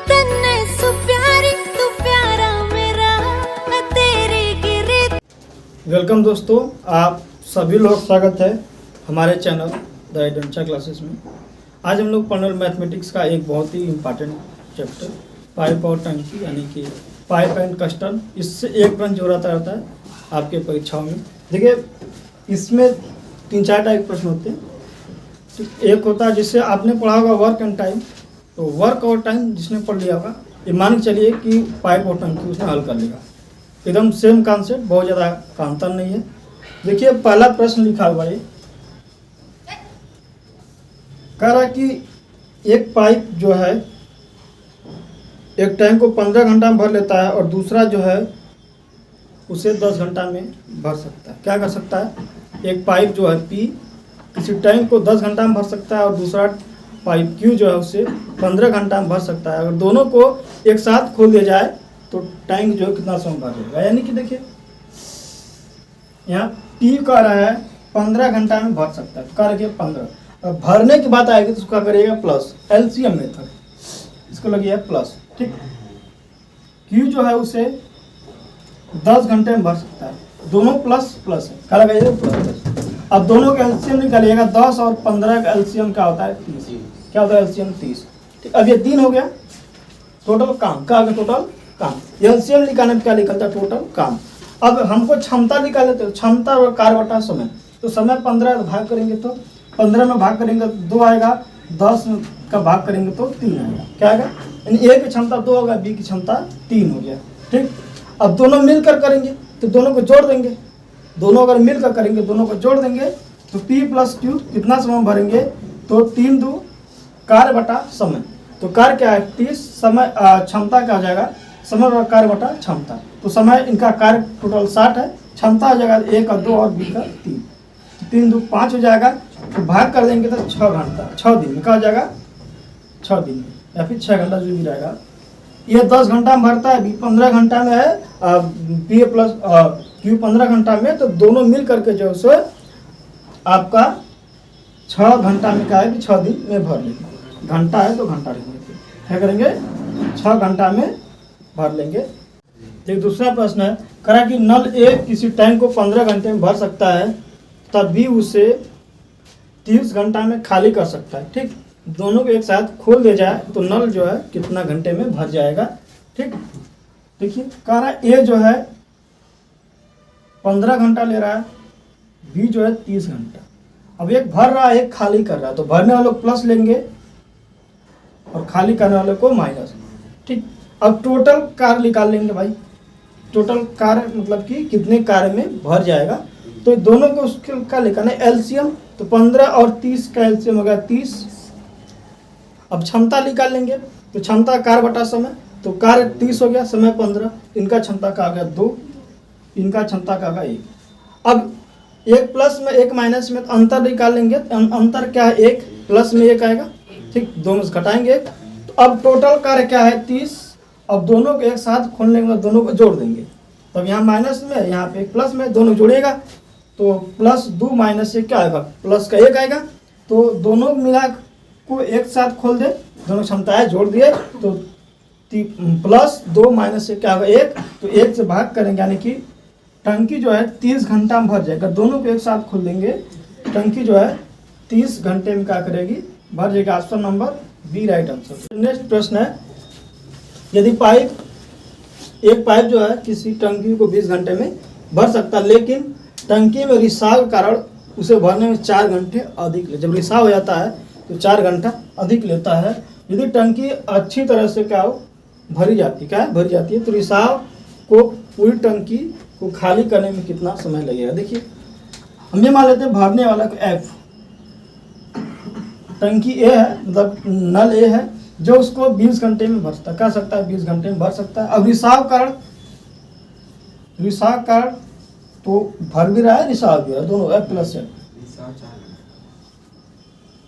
तन्ने सु प्यारी तू प्यारा मेरा मैं तेरे गिरे। वेलकम दोस्तों, आप सभी लोग स्वागत है हमारे चैनल द एडवेंचर क्लासेस में। आज हम लोग पढ़ने मैथमेटिक्स का एक बहुत ही इम्पॉर्टेंट चैप्टर पाइप और टंकी यानी कि पाइप एंड कस्टम। इससे एक प्रश्न जो रहता है आपके परीक्षाओं में। देखिए, इसमें 3-4 टाइप प्रश्न होते हैं। तो एक होता है जिससे आपने पढ़ा होगा वर्क एंड टाइम। तो वर्क और टाइम जिसने पढ़ लिया होगा, ये मान के चलिए कि पाइप और टंकी उसने हल कर लिया। एकदम सेम कॉन्सेप्ट, बहुत ज़्यादा का अंतर नहीं है। देखिए, पहला प्रश्न लिखा हुआ है, कह रहा है कि एक पाइप जो है एक टैंक को 15 घंटा में भर लेता है और दूसरा जो है उसे 10 घंटा में भर सकता है। क्या कर सकता है? एक पाइप जो है P किसी टैंक को 10 घंटा में भर सकता है और दूसरा पाइप Q जो है उसे 15 घंटा में भर सकता है। अगर दोनों को एक साथ खोल दिया जाए तो टैंक जो है कितना समय भर जाएगा। यानी कि देखिए, यहाँ P कह रहा है 15 घंटा में भर सकता है, कह रखिए 15। अब भरने की बात आएगी तो उसका करिएगा प्लस, एलसीएम मेथड, इसको लगिए प्लस। ठीक, Q जो है उसे 10 घंटे में भर सकता है, दोनों प्लस प्लस है, क्या लगाइएगा प्लस। अब दोनों का एलसीएम निकालिएगा, 10 और 15 का एलसीएम क्या होता है 30। क्या होता है एलसीएम 30। ठीक, अब ये 3 हो गया टोटल काम। क्या होगा टोटल काम? एलसीएम निकालने में क्या निकलता है? टोटल काम। अब हमको क्षमता निकाले तो क्षमता और कार्य बटा समय। तो समय 15 भाग करेंगे तो 15 में भाग करेंगे तो 2 आएगा, 10 का भाग करेंगे तो 3 आएगा। क्या आएगा? यानी ए की क्षमता 2 होगा, बी की क्षमता 3 हो गया। ठीक, अब दोनों मिलकर करेंगे तो दोनों को जोड़ देंगे। दोनों अगर मिलकर करेंगे, दोनों को जोड़ देंगे तो P + Q कितना समय भरेंगे? तो 3 2 कार्य बटा समय। तो कार्य क्या है 30, समय क्षमता क्या हो जाएगा? समय और कार्य बटा क्षमता। तो समय इनका कार्य टोटल 60 है, क्षमता हो जाएगा 1 और 2 और बी का 3। 3 2 5 हो जाएगा। तो भाग कर देंगे तो 6 घंटा, 6 दिन में क्या हो जाएगा? 6 दिन में या फिर 6 घंटा जो भी रहेगा। ये 10 घंटा में भरता है, बी 15 घंटा में है, P + Q 15 घंटा में। तो दोनों मिल करके जो है आपका 6 घंटा में क्या है कि 6 दिन में भर लेंगे। घंटा है तो घंटा लेंगे, क्या करेंगे 6 घंटा में भर लेंगे। एक दूसरा प्रश्न है, करा कि नल ए किसी टैंक को 15 घंटे में भर सकता है तब भी उसे 30 घंटा में खाली कर सकता है। ठीक, दोनों को एक साथ खोल दिया जाए तो नल जो है कितना घंटे में भर जाएगा। ठीक, देखिए कह रहा है ए जो है 15 घंटा ले रहा है, बी जो है 30 घंटा। अब एक भर रहा है, एक खाली कर रहा है, तो भरने वाले को प्लस लेंगे और खाली करने वाले को माइनस। ठीक, अब टोटल कार्य निकाल लेंगे भाई। टोटल कार्य मतलब कि कितने कार्य में भर जाएगा। तो दोनों को उसके का निकालना है एलसीएम। तो 15 और 30 का एलसीएम हो गया 30। अब क्षमता निकाल लेंगे तो क्षमता कार्य बटा समय। तो कार्य 30 हो गया, समय 15, इनका क्षमता का आ गया 2, इनका क्षमता का आ गया 1। अब एक प्लस में एक माइनस में अंतर निकाल लेंगे। अंतर क्या है? 1 प्लस में 1 आएगा। ठीक, दोनों से घटाएंगे। तो अब टोटल कार्य क्या है 30। अब दोनों को एक साथ खोलने के बाद दोनों को जोड़ देंगे। तब यहाँ माइनस में, यहाँ पे प्लस में, दोनों जोड़ेगा तो प्लस 2 माइनस से क्या आएगा? प्लस का 1 आएगा। तो दोनों मिला को एक साथ खोल दे, दोनों क्षमताएं जोड़ दिए तो प्लस 2 माइनस से क्या होगा 1। तो 1 से भाग करेंगे यानी कि टंकी जो है 30 घंटा में भर जाएगा। दोनों को एक साथ खोल देंगे, टंकी जो है 30 घंटे में क्या करेगी? भर जाएगा। Option number B right answer. Next प्रश्न है, यदि एक पाइप जो है किसी टंकी को 20 घंटे में भर सकता है, लेकिन टंकी में रिसाव के कारण उसे भरने में 4 घंटे अधिक ले। जब रिसाव हो जाता है तो 4 घंटा अधिक लेता है। यदि टंकी अच्छी तरह से क्या हो भरी जाती है, क्या है भरी जाती है, तो रिसाव को पूरी टंकी को खाली करने में कितना समय लगेगा? देखिए, हम ये मान लेते हैं भरने वाला को एफ, टंकी ए है, मतलब नल ए है जो उसको 20 घंटे में भर सकता है 20 घंटे में भर सकता है। अब रिसाव कारण तो भर भी रहा है, रिसाव भी रहा है, दोनों एफ प्लस है।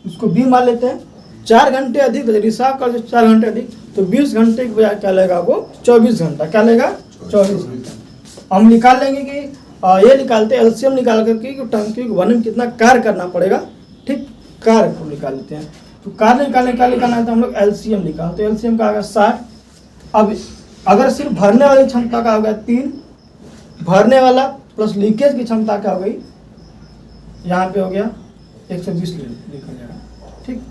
उसको बी मान लेते हैं, 4 घंटे अधिक, रिसाव कर 4 घंटे अधिक, तो 20 घंटे के बजाय क्या लेगा वो 24 घंटा। क्या लेगा? 24 घंटा। हम निकाल लेंगे कि ये निकालते हैं एलसीएम निकाल करके कि टंकी को भरने में कितना कार्य करना पड़ेगा। ठीक, कार्य को निकाल लेते हैं। तो कार्य निकालना है तो हम लोग एलसीएम निकाल, तो एलसीएम का आ गया 60। अब अगर सिर्फ भरने वाली क्षमता का हो गया 3, भरने वाला प्लस लीकेज की क्षमता क्या हो गई, यहाँ पे हो गया 120 लिखा जाएगा, ठीक।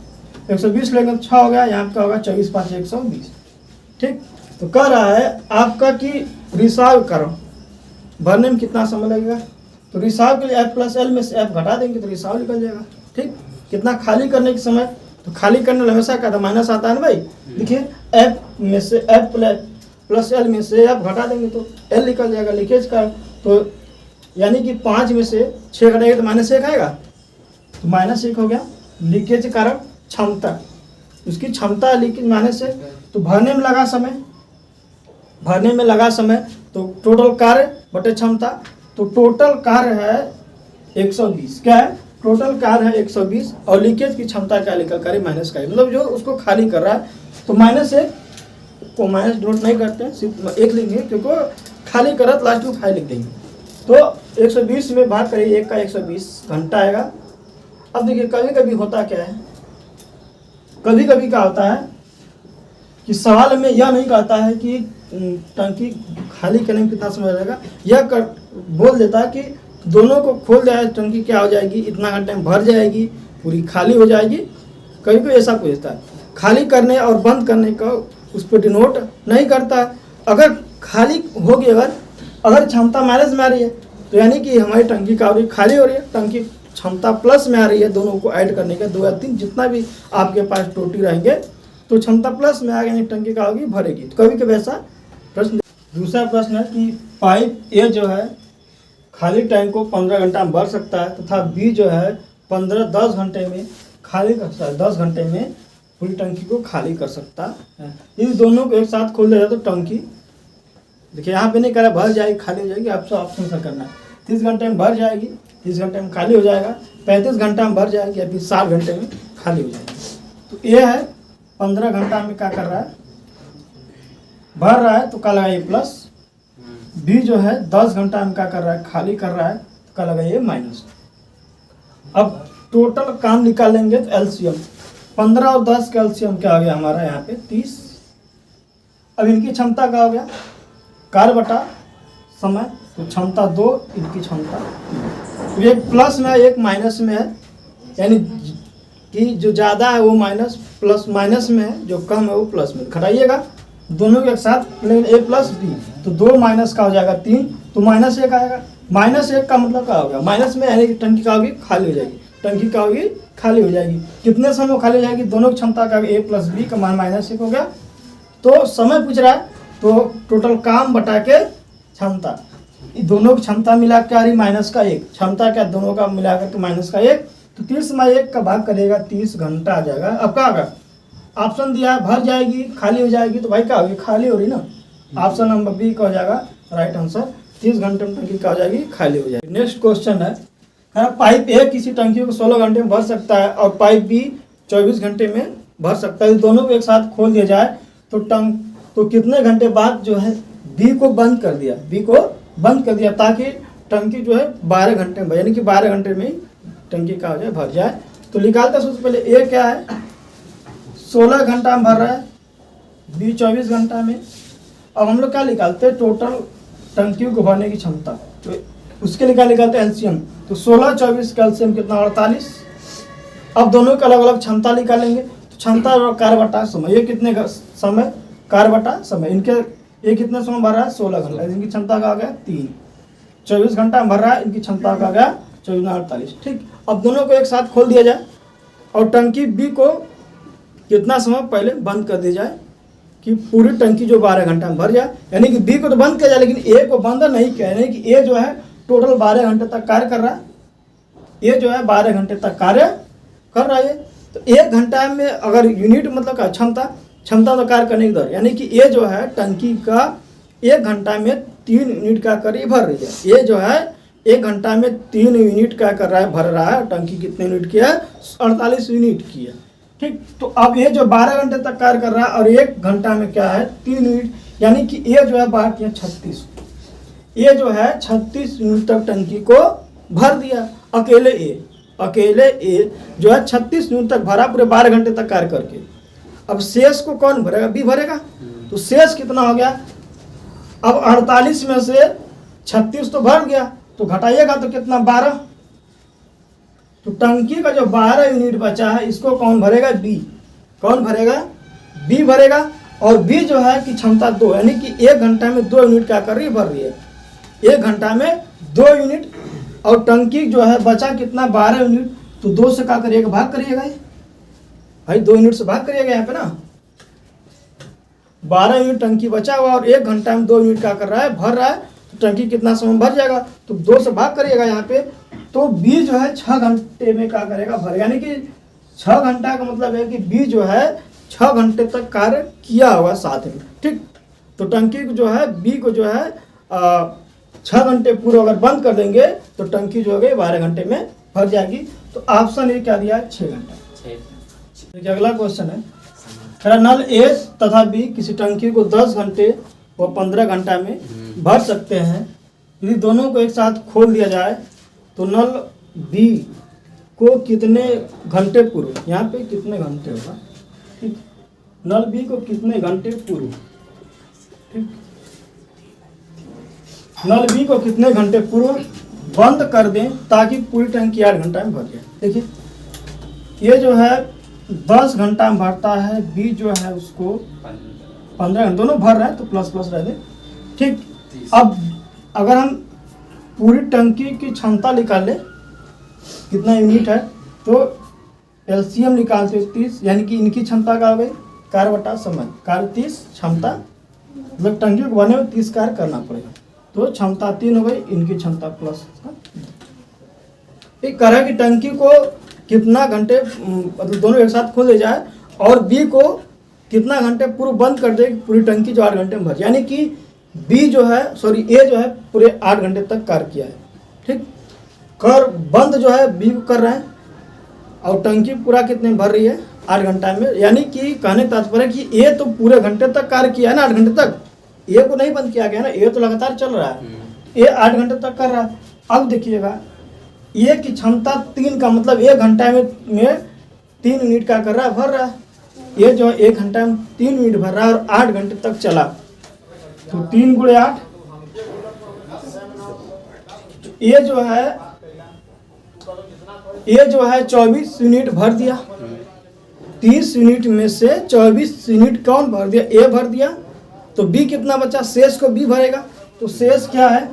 120 लेंगे तो 6 हो गया, यहाँ पे होगा 24 5 120, ठीक। तो कह रहा है आपका कि रिसाव करो, भरने में कितना समय लगेगा, तो रिसाव के लिए F प्लस एल में से F घटा देंगे तो रिसाव निकल जाएगा, ठीक। कितना खाली करने के समय, तो खाली करने में हमेशा क्या था, माइनस आता है ना भाई। देखिए F में से F प्लस एल में से F घटा देंगे तो L निकल जाएगा लीकेज का, तो यानी कि 5 में से 6 घटाएंगे तो -1 आएगा, तो -1 हो गया लीकेज के कारण क्षमता, उसकी क्षमता लीकेज -1, तो भरने में लगा समय, तो टोटल कार्य बटे क्षमता, तो टोटल कार्य है 120, क्या है, टोटल कार्य है 120 और लीकेज की क्षमता क्या निकल कर माइनस का, मतलब जो उसको खाली कर रहा है, तो -1 को माइनस नोट नहीं करते हैं, सिर्फ 1 लिखेंगे क्योंकि खाली कर रहा लास्ट में 5 लिख देंगे, तो 120 में भाग करिए 1 का 120 घंटा आएगा। अब देखिए कभी कभी होता क्या है, कभी कभी क्या होता है कि सवाल में यह नहीं कहता है कि टंकी खाली करने में कितना समय लगेगा, यह बोल देता है कि दोनों को खोल दिया, टंकी क्या हो जाएगी, इतना घंटे में भर जाएगी, पूरी खाली हो जाएगी। कभी कोई ऐसा पूछता है, खाली करने और बंद करने का उस पर डिनोट नहीं करता। अगर खाली होगी, अगर क्षमता माइनस में आ रही है तो यानी कि हमारी टंकी का खाली हो रही है, टंकी क्षमता प्लस में आ रही है, दोनों को ऐड करने का 2 या 3 जितना भी आपके पास टोटी रहेंगे तो क्षमता प्लस में आ गई, टंकी का होगी भरेगी। तो कभी कभी ऐसा प्रश्न। दूसरा प्रश्न है कि पाइप ए जो है खाली टैंक को 15 घंटा में भर सकता है तथा बी जो है 10 घंटे में खाली कर सकता है, 10 घंटे में पूरी टंकी को खाली कर सकता है। इन दोनों को एक साथ खोल दिया जाए तो टंकी, देखिए यहाँ पे नहीं कह रहा भर जाएगी खाली हो जाएगी, आपसे ऑप्शन सा करना है। 30 घंटे में भर जाएगी, 30 घंटे में खाली हो जाएगा, 35 घंटा में भर जाएगी या फिर 60 घंटे में खाली हो जाएगी। तो ये है 15 घंटा में क्या कर रहा है, भर रहा है, तो क्या लगाइए प्लस। बी जो है 10 घंटा में क्या कर रहा है, खाली कर रहा है, तो क्या लगाइए माइनस। अब टोटल काम निकालेंगे तो एलसीएम 15 और 10 का एलसीएम क्या हो गया हमारा यहाँ पे 30। अब इनकी क्षमता क्या हो गया, कार्य बटा समय, तो क्षमता 2, इनकी क्षमता 3। एक प्लस में है एक माइनस में है, यानी कि जो ज़्यादा है वो माइनस, प्लस माइनस में है, जो कम है वो प्लस में। घटाइएगा दोनों के एक साथ, लेकिन ए प्लस बी, तो 2 माइनस का हो जाएगा 3, तो -1 आएगा। -1 का मतलब क्या हो गया, माइनस में यानी कि टंकी का होगी खाली हो जाएगी, टंकी का होगी खाली हो जाएगी। कितने समय में खाली हो जाएगी, दोनों की क्षमता का ए प्लस बी का मान -1 हो गया। तो समय पूछ रहा है तो टोटल काम बटा के क्षमता, दोनों की क्षमता मिला के आ रही -1, क्षमता क्या दोनों का मिलाकर के -1, तो 30 में 1 का भाग करेगा 30 घंटा आ जाएगा। अब क्या होगा, ऑप्शन दिया है भर जाएगी खाली हो जाएगी, तो भाई क्या होगी खाली हो रही ना, ऑप्शन नंबर बी का हो जाएगा राइट आंसर। 30 घंटे में टंकी क्या हो जाएगी, खाली हो जाएगी। नेक्स्ट क्वेश्चन है, पाइप ए किसी टंकी को 16 घंटे में भर सकता है और पाइप बी 24 घंटे में भर सकता है। दोनों को एक साथ खोल दिया जाए तो कितने घंटे बाद जो है बी को बंद कर दिया, बी को बंद कर दिया ताकि टंकी जो है 12 घंटे में, यानी कि 12 घंटे में ही टंकी का हो जाए भर जाए। तो निकालते सबसे पहले ए क्या है, 16 घंटा में भर रहा है, बी 24 घंटा में। अब हम लोग क्या निकालते हैं, टोटल टंकी को भरने की क्षमता, तो उसके लिए क्या निकालते हैं एलसीएम, तो 16 24 का एलसीएम कितना 48। अब दोनों की अलग अलग क्षमता निकालेंगे, तो क्षमता और कार्य बटा समय, ये कितने समय कार्य बटा समय, इनके ये कितने समय भर रहा है 16 घंटा, इनकी क्षमता का आ गया 3, 24 घंटा में भर रहा है, इनकी क्षमता का आ गया 24 48। ठीक, अब दोनों को एक साथ खोल दिया जाए और टंकी बी को कितना समय पहले बंद कर दी जाए कि पूरी टंकी जो 12 घंटा में भर जाए, यानी कि बी को तो बंद किया जाए लेकिन ए को बंद नहीं किया, यानी कि ए जो है टोटल 12 घंटे तक कार्य कर रहा है, ए जो है 12 घंटे तक कार्य कर रहा है। तो 1 घंटा में अगर यूनिट मतलब का क्षमता तो कार्य करने की दर, यानी कि ये जो है टंकी का 1 घंटा में 3 यूनिट का कर भर रही है, ये जो है 1 घंटा में 3 यूनिट का कर रहा है भर रहा है। टंकी कितने यूनिट की है 48 यूनिट की है। ठीक, तो अब ये जो 12 घंटे तक कार्य कर रहा है और 1 घंटा में क्या है 3 यूनिट, यानी कि ये जो है बाहर किया 36, ये जो है 36 यूनिट तक टंकी को भर दिया अकेले ए। अकेले ए जो है 36 यूनिट तक भरा पूरे 12 घंटे तक कार्य करके। अब शेष को कौन भरेगा? बी भरेगा। तो शेष कितना हो गया? अब 48 में से 36 तो भर गया, तो घटाइएगा तो कितना? 12। तो टंकी का जो 12 यूनिट बचा है इसको कौन भरेगा? बी। कौन भरेगा? बी भरेगा। और बी जो है कि क्षमता 2, यानी कि 1 घंटा में 2 यूनिट क्या कर रही है? भर रही है। 1 घंटा में 2 यूनिट। और टंकी जो है बचा कितना? 12 यूनिट। तो 2 से क्या करिएगा? भाग करिएगा भाई, 2 यूनिट से भाग करिएगा यहाँ पे ना। 12 यूनिट टंकी बचा हुआ और 1 घंटा में 2 यूनिट क्या कर रहा है? भर रहा है। तो टंकी कितना समय भर जाएगा? तो 2 से भाग करिएगा यहाँ पे। तो बी जो है 6 घंटे में क्या करेगा? भरेगा। यानी कि 6 घंटा का मतलब है कि बी जो है 6 घंटे तक कार्य किया होगा साथ में। ठीक। तो टंकी को जो है बी को जो है 6 घंटे पूरे अगर बंद कर देंगे तो टंकी जो है 12 घंटे में भर जाएगी। तो ऑप्शन ए क्या दिया है? 6 घंटा। देखिए अगला क्वेश्चन है, नल ए तथा बी किसी टंकी को 10 घंटे व 15 घंटा में भर सकते हैं। यदि दोनों को एक साथ खोल दिया जाए तो नल बी को कितने घंटे पूर्व, यहाँ पे कितने घंटे होगा? ठीक। नल बी को कितने घंटे पूर्व? ठीक। नल बी को कितने घंटे पूर्व बंद कर दें ताकि पूरी टंकी 8 घंटा में भर जाए। देखिए ये जो है 10 घंटा में भरता है, बी जो है उसको 15 घंटे, दोनों भर रहे हैं तो प्लस प्लस रह दे। ठीक। अब अगर हम पूरी टंकी की क्षमता निकाल ले कितना यूनिट है तो एलसीएम निकालते 30, यानी कि इनकी क्षमता क्या हो गई? कार्य बटा समय। कार्य 30, क्षमता मतलब टंकी को भरने में 30 कार्य करना पड़ेगा। तो क्षमता 3 हो गई, इनकी क्षमता प्लस। एक कह रहा है कि टंकी को कितना घंटे मतलब दोनों एक साथ खोल दे जाए और बी को कितना घंटे पूर्व बंद कर दे पूरी टंकी जो 8 घंटे में भर। यानी कि बी जो है ए जो है पूरे 8 घंटे तक कार्य किया है। ठीक। कर बंद जो है बी को कर रहे हैं और टंकी पूरा कितने में भर रही है? 8 घंटा में। यानी कि कहने तात्पर्य कि ए तो पूरे घंटे तक कार्य किया है ना, 8 घंटे तक। ए को नहीं बंद किया गया ना, ए तो लगातार चल रहा है। ए 8 घंटे तक कर रहा है। अब देखिएगा ए की क्षमता 3 का मतलब 1 घंटा में 3 यूनिट का कर रहा है? भर रहा है। ये जो 1 घंटा में 3 यूनिट भर रहा है और 8 घंटे तक चला तो 3 गुणे 8, ये जो है 24 यूनिट भर दिया। 30 यूनिट में से 24 यूनिट कौन भर दिया? ए भर दिया। तो बी कितना बचा? शेष को बी भरेगा। तो शेष क्या है?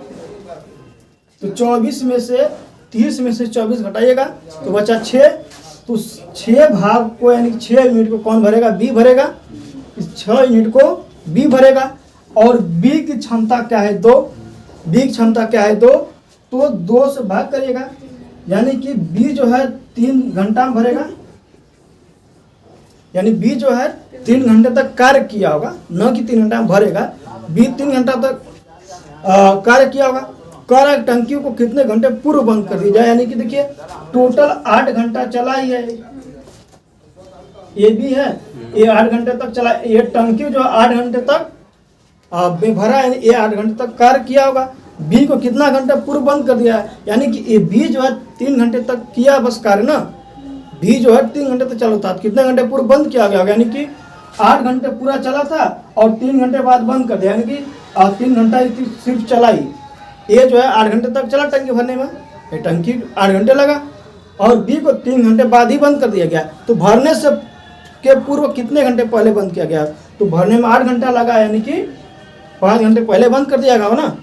तो 24 में से 30 में से 24 घटाइएगा तो बचा 6। तो 6 भाग को यानी कि 6 यूनिट को कौन भरेगा? बी भरेगा। इस 6 यूनिट को बी भरेगा। और बी की क्षमता क्या है? 2। बी की क्षमता क्या है? 2। तो 2 से भाग करिएगा, यानी कि बी जो है 3 घंटा में भरेगा। यानी बी जो है 3 घंटे तक कार्य किया होगा, न कि 3 घंटा में भरेगा। बी 3 घंटा तक कार्य किया होगा। कार्य टंकी को कितने घंटे पूर्व बंद कर दिया जाए? यानी कि देखिए टोटल 8 घंटा चला ही है। ये भी है, ये 8 घंटे तक चला। ये टंकी जो 8 घंटे तक भरा है, ये 8 घंटे तक कार्य किया होगा। बी को कितना घंटा पूर्व बंद कर दिया है? यानी कि ये बी जो है 3 घंटे तक किया बस कार्य ना। बी जो है 3 घंटे तक चला था, कितने घंटे पूर्व बंद किया गया होगा? यानी कि 8 घंटे पूरा चला था और 3 घंटे बाद बंद कर दिया, यानी कि 3 घंटा सिर्फ चला ही। ये जो है 8 घंटे तक चला टंकी भरने में, ये टंकी 8 घंटे लगा। और बी को 3 घंटे बाद ही बंद कर दिया गया। तो भरने से के पूर्व कितने घंटे पहले बंद किया गया? तो भरने में 8 घंटा लगा, यानी कि 5 घंटे पहले बंद कर दिया गया हो ना।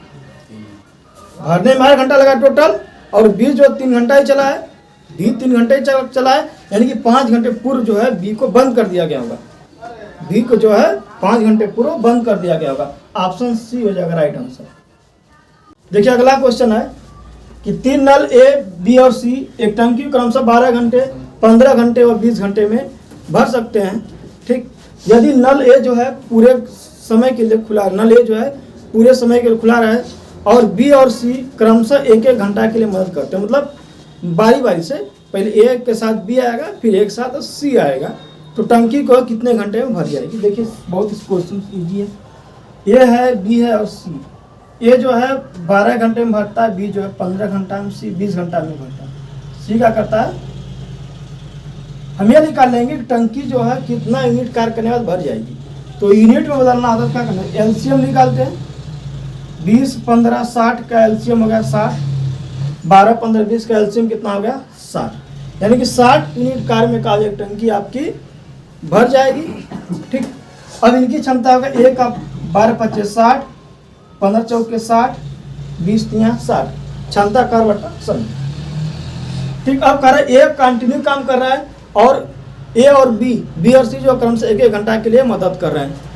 भरने में 8 घंटा लगा टोटल, और बी जो 3 घंटा ही चला है, बी 3 घंटे ही चला है, यानी कि 5 घंटे पूर्व जो है बी को बंद कर दिया गया होगा। बी को जो है 5 घंटे पूर्व बंद कर दिया गया होगा। ऑप्शन सी हो जाएगा राइट आंसर। देखिए अगला क्वेश्चन है कि 3 नल ए, बी और सी एक टंकी क्रमशः 12 घंटे, 15 घंटे और 20 घंटे में भर सकते हैं। ठीक। यदि नल ए जो है पूरे समय के लिए खुला, नल ए जो है पूरे समय के लिए खुला रहे और बी और सी क्रमशः 1-1 घंटा के लिए मदद करते हैं, मतलब बारी बारी से, पहले ए के साथ बी आएगा, फिर एक साथ सी आएगा, तो टंकी को कितने घंटे में भर जाएगी? देखिए बहुत क्वेश्चन ईजी है। ए है, बी है और सी। ए जो है 12 घंटे में भरता है, बी जो है 15 घंटा में, सी 20 घंटा में भरता है। सी क्या करता है, हम ये निकाल लेंगे कि टंकी जो है कितना यूनिट कार्य करने के बाद भर जाएगी। तो यूनिट में बदलना होता है, क्या करना है, एलसीएम निकालते हैं। 20 15 60 का एलसीएम हो गया 60, 12 15 20 का एलसीएम कितना हो गया 60, यानी कि 60 यूनिट कार्य में काव्य टंकी आपकी भर जाएगी। ठीक, अब इनकी क्षमता होगा 1 का 12 25 60, 15 चौके 60, 20 3 60, क्षमता कार्य बटा समय। ठीक, अब कह रहा है ए कंटिन्यू काम कर रहा है और ए और बी और सी जो क्रम से 1 घंटा के लिए मदद कर रहे हैं।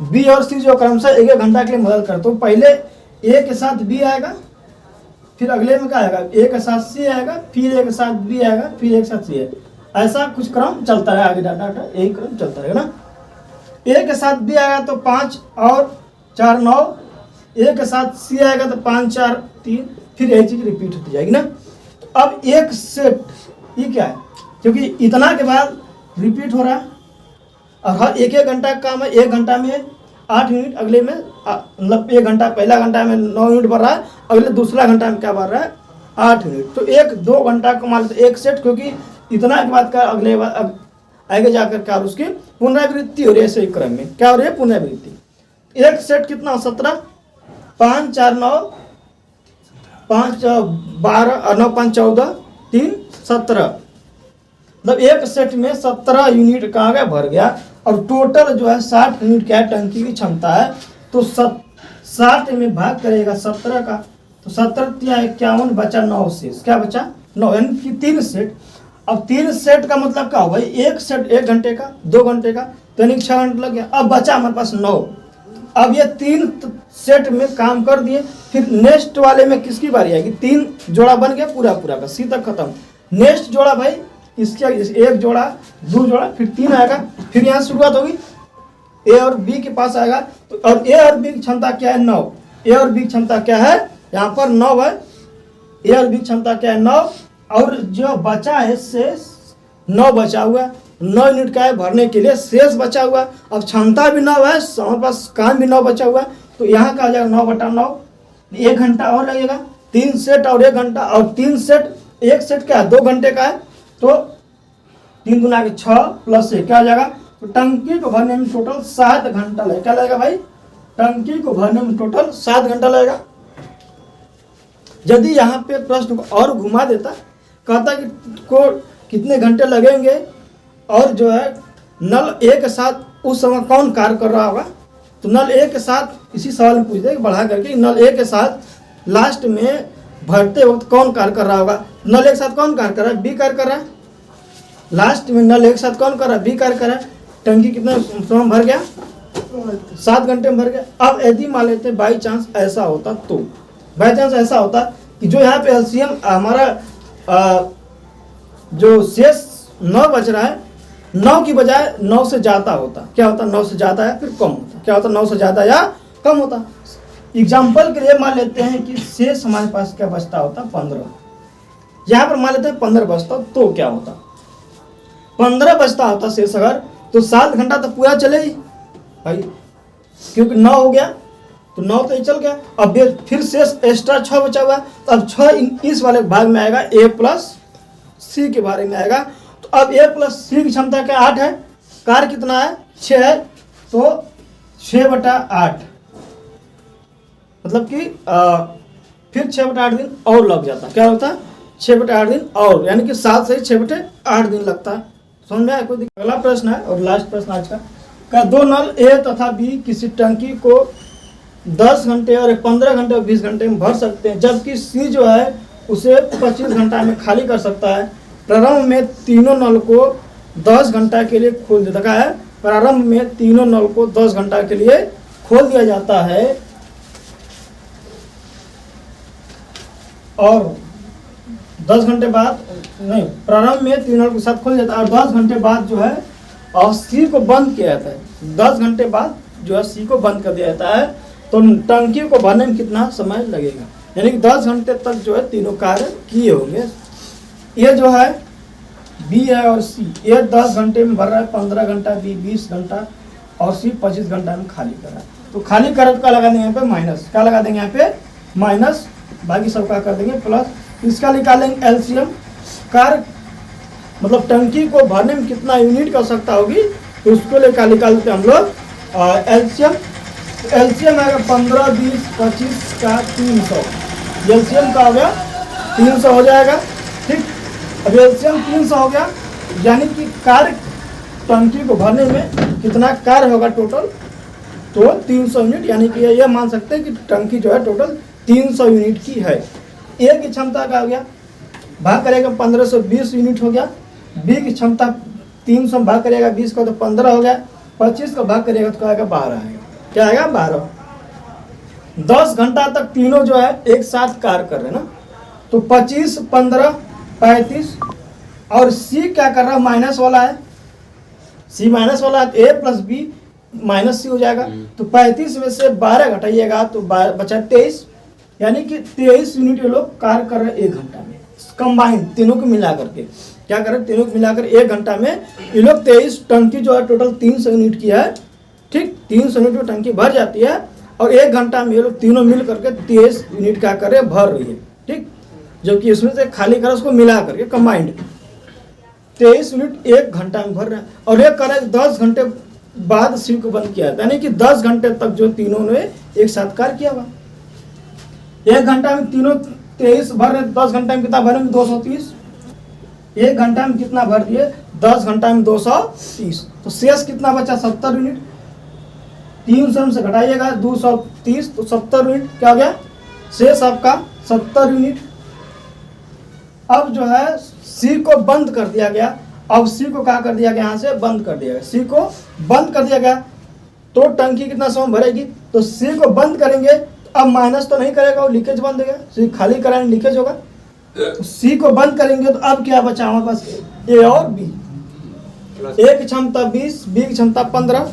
बी और सी जो क्रम से 1 घंटा के लिए मदद करते, तो पहले ए के साथ बी आएगा, फिर अगले में क्या आएगा, ए के साथ सी आएगा, फिर ए के साथ बी आएगा, फिर ए के साथ सी आएगा। ऐसा कुछ क्रम चलता है आगे, डाटा यही क्रम चलता रहेगा ना। ए के साथ बी आएगा तो 5 और 4 9, ए के साथ सी आएगा तो 5 4 3, फिर यही चीज रिपीट होती जाएगी ना। अब एक सेट ये क्या है, क्योंकि इतना के बाद रिपीट हो रहा है और हर 1 घंटा का काम है। 1 घंटा में 8 यूनिट, अगले में मतलब 1 घंटा पहला घंटा में 9 यूनिट बढ़ रहा है, अगले दूसरा घंटा में क्या बढ़ रहा है 8 यूनिट। तो 1-2 घंटा का मान लेते एक सेट, क्योंकि इतना के बाद का अगले आगे जाकर क्या उसकी पुनरावृत्ति हो रही है। इसी क्रम में क्या हो रही है, पुनरावृत्ति। एक सेट कितना 17, 5 4 9, 5 12 और 9 5 14 3 17, मतलब एक सेट में 17 यूनिट कहाँ गया, भर गया। और टोटल जो है 60 यूनिट क्या टंकी की क्षमता है। तो 60 में भाग करेगा 17 का, तो 17 × 51 बचा 9 शेष, क्या बचा 9, यानी कि 3 सेट। अब 3 सेट का मतलब क्या हो भाई, एक सेट 1 घंटे का, 2 घंटे का, तो यानी 6 घंटे लग गया। अब बचा हमारे पास 9। अब ये 3 सेट में काम कर दिए, फिर नेक्स्ट वाले में किसकी बारी आएगी, 3 जोड़ा बन गया पूरा का, सी तक खत्म। नेक्स्ट जोड़ा भाई इसके 1 जोड़ा 2 जोड़ा फिर 3 आएगा, फिर यहाँ शुरुआत होगी ए और बी के पास आएगा। तो और ए और बी की क्षमता क्या है 9, ए और बी की क्षमता क्या है, यहाँ पर 9 है, ए और बी की क्षमता क्या है 9, और जो बचा है शेष 9 बचा हुआ, 9 यूनिट का है भरने के लिए शेष बचा हुआ। अब क्षमता भी 9 है, हमारे पास काम भी 9 बचा हुआ, तो यहाँ का आ जाएगा 9 बटा 9, 1 घंटा और लगेगा। 3 सेट और 1 घंटा, और 3 सेट, एक सेट क्या है 2 घंटे का है, तो 3 गुना के 6 प्लस 1 क्या हो जाएगा, तो टंकी को भरने में टोटल 7 घंटा लगेगा। क्या लगेगा भाई, टंकी को भरने में टोटल 7 घंटा लगेगा। यदि यहाँ पे प्रश्न को और घुमा देता, कहता कि को कितने घंटे लगेंगे, और जो है नल ए के साथ उस समय कौन कार्य कर रहा होगा, तो नल ए के साथ इसी सवाल में पूछ दे बढ़ा करके, नल ए के साथ लास्ट में भरते वक्त कौन कार्य कर रहा होगा। नल एक साथ कौन कार्य कर रहा है, बी कार्य कर रहा है। लास्ट में नल एक साथ कौन कर रहा है, बी कार्य कर रहा है। टंकी कितने समय भर गया, 7 घंटे में भर गया। अब यदि मान लेते बाई चांस ऐसा होता, तो बाई चांस ऐसा होता कि जो यहाँ पे एलसीएम हमारा जो शेष 9 बच रहा है, 9 की बजाय 9 से ज़्यादा होता, क्या होता 9 से ज़्यादा या फिर कम होता, क्या होता 9 से ज़्यादा या कम होता। एग्जाम्पल के लिए मान लेते हैं कि शेष हमारे पास क्या बचता होता 15, यहाँ पर मान लेते हैं 15 बचता, तो क्या होता 15 बचता होता शेष अगर, तो 7 घंटा तो पूरा चले ही भाई, क्योंकि 9 हो गया तो 9 तो चल गया। अब फिर शेष एक्स्ट्रा 6 बचा हुआ, तो अब 6 इस वाले भाग में आएगा, ए प्लस सी के बारे में आएगा। तो अब ए प्लस सी की क्षमता क्या 8 है, कार्य कितना है 6 है, तो 6 बटा 8, मतलब कि फिर 6 बटा 8 दिन और लग जाता, क्या होता है 6 बटा 8 दिन और, यानी कि 7 से 6 बटे 8 दिन लगता है। समझ में आया कोई दिक्कत? अगला प्रश्न है और लास्ट प्रश्न आज का 2 नल ए तथा बी किसी टंकी को 10 घंटे और 15 घंटे और 20 घंटे में भर सकते हैं, जबकि सी जो है उसे 25 घंटा में खाली कर सकता है। प्रारंभ में तीनों नल को 10 घंटा के लिए खोल दिया है, प्रारंभ में तीनों नल को 10 घंटा के लिए खोल दिया जाता है, और 10 घंटे बाद नहीं, प्रारंभ में 3 नल के साथ खोल जाता है, और 10 घंटे बाद जो है और सी को बंद किया जाता है। 10 घंटे बाद जो है सी को बंद कर दिया जाता है, तो टंकी को भरने में कितना समय लगेगा, यानी कि 10 घंटे तक जो है तीनों कार्य किए होंगे। ये जो है बी है और सी, ये 10 घंटे में भर रहा है, 15 घंटा, बी 20 घंटा और सी 25 घंटा में खाली कर रहा है। तो खाली कर का लगा देंगे यहाँ पे माइनस, क्या लगा देंगे यहाँ पे माइनस बाकी सब का कर देंगे प्लस। इसका निकालेंगे एलसीएम। कार मतलब टंकी को भरने में कितना यूनिट की आवश्यकता होगी, तो उसको लेकर निकाल देते हम लोग एलसीएम। एलसीएम आएगा 15, 20, 25 का 300। एलसीएम का हो गया 300 हो जाएगा। ठीक, अब एलसीएम 300 हो गया, यानी कि कार टंकी को भरने में कितना कार होगा टोटल, तो 300 यूनिट। यानी कि ये मान सकते हैं कि टंकी जो है टोटल 300 यूनिट की है। ए की क्षमता का हो गया, भाग करेगा 15 से 20 यूनिट हो गया। बी की क्षमता 300 भाग करेगा 20 को तो 15 हो गया। 25 को भाग करेगा तो क्या आएगा 12 आएगा। क्या आएगा 12। 10 घंटा तक तीनों जो है एक साथ कार्य कर रहे हैं ना, तो 25, 15, 35। और सी क्या कर रहा है, माइनस वाला है, सी माइनस वाला है, ए प्लस बी माइनस सी हो जाएगा। तो 35 में से 12 घटाइएगा तो बचा 23, यानी कि 23 यूनिट ये लोग कार्य कर रहे हैं 1 घंटा में। कंबाइंड तीनों को मिला करके क्या कर रहे हैं, तीनों को मिलाकर 1 घंटा में ये लोग 23 टंकी जो है टोटल 300 यूनिट की है। ठीक, 300 यूनिट में टंकी भर जाती है और 1 घंटा में ये लोग तीनों मिल करके 23 यूनिट क्या कर रहे हैं, भर रही है। ठीक, जबकि इसमें से खाली कर उसको मिला करके कंबाइंड 23 यूनिट 1 घंटा में भर रहे हैं। और ये कर रहे हैं 10 घंटे बाद सी को बंद किया, यानी कि 10 घंटे तक जो तीनों ने एक साथ कार्य किया हुआ। 1 घंटा में तीनों 23 भर रहे, 10 घंटा में कितना भरेंगे 230। 1 घंटा में कितना भर दिए, 10 घंटा में 230। तो शेष कितना बचा 70 यूनिट। 300 से घटाइएगा 230 तो 70 यूनिट क्या हो गया, शेष आपका 70 यूनिट। अब जो है सी को बंद कर दिया गया। अब सी को क्या कर दिया गया, यहाँ से बंद कर दिया गया। सी को बंद कर दिया गया तो टंकी कितना समय भरेगी, तो सी को बंद करेंगे। अब माइनस तो नहीं करेगा, वो लीकेज बंद हो गया, सी खाली कराएंगे लीकेज होगा। सी को बंद करेंगे तो अब क्या बचा हमारे पास, ए और बी। ए की क्षमता 20, बी की क्षमता 15,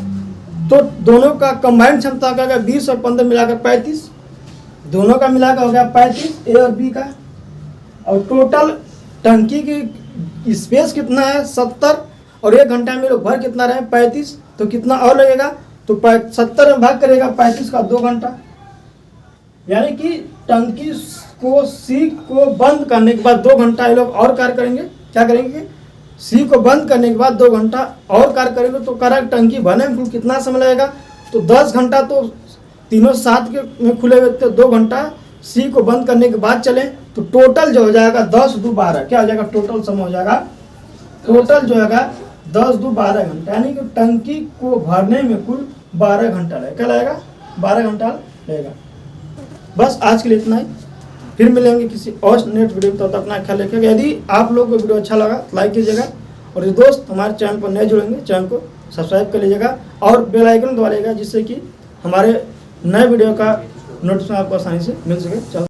तो दोनों का कंबाइंड क्षमता क्या होगा 20 और 15 मिलाकर 35। दोनों का मिलाकर हो गया 35 ए और बी का। और टोटल टंकी की स्पेस कितना है 70, और 1 घंटा में लोग भर कितना रहे 35, तो कितना और लगेगा, तो 70 में भाग करेगा 35 का 2 घंटा। यानी कि टंकी को सी को बंद करने के बाद 2 घंटा ये लोग और कार्य करेंगे। क्या करेंगे, सी को बंद करने के बाद 2 घंटा और कार्य करेंगे। तो करेक्ट टंकी भरने में कितना समय लगेगा, तो 10 घंटा तो तीनों साथ के में खुले हुए थे, 2 घंटा सी को बंद करने के बाद चले, तो टोटल जो हो जाएगा 10 2 12। क्या हो जाएगा, टोटल समय हो जाएगा, टोटल जो है 10 2 12 घंटा। यानी कि टंकी को भरने में कुल 12 घंटा लगेगा। क्या लगेगा, 12 घंटा लगेगा। बस आज के लिए इतना ही, फिर मिलेंगे किसी और नेट वीडियो में। तब तक अपना ख्याल रखिएगा। यदि आप लोग को वीडियो अच्छा लगा तो लाइक कीजिएगा, और जो दोस्त हमारे चैनल पर नए जुड़ेंगे चैनल को सब्सक्राइब कर लीजिएगा और बेल आइकन दबाइएगा, जिससे कि हमारे नए वीडियो का नोटिफिकेशन आपको आसानी से मिल सके। चलो।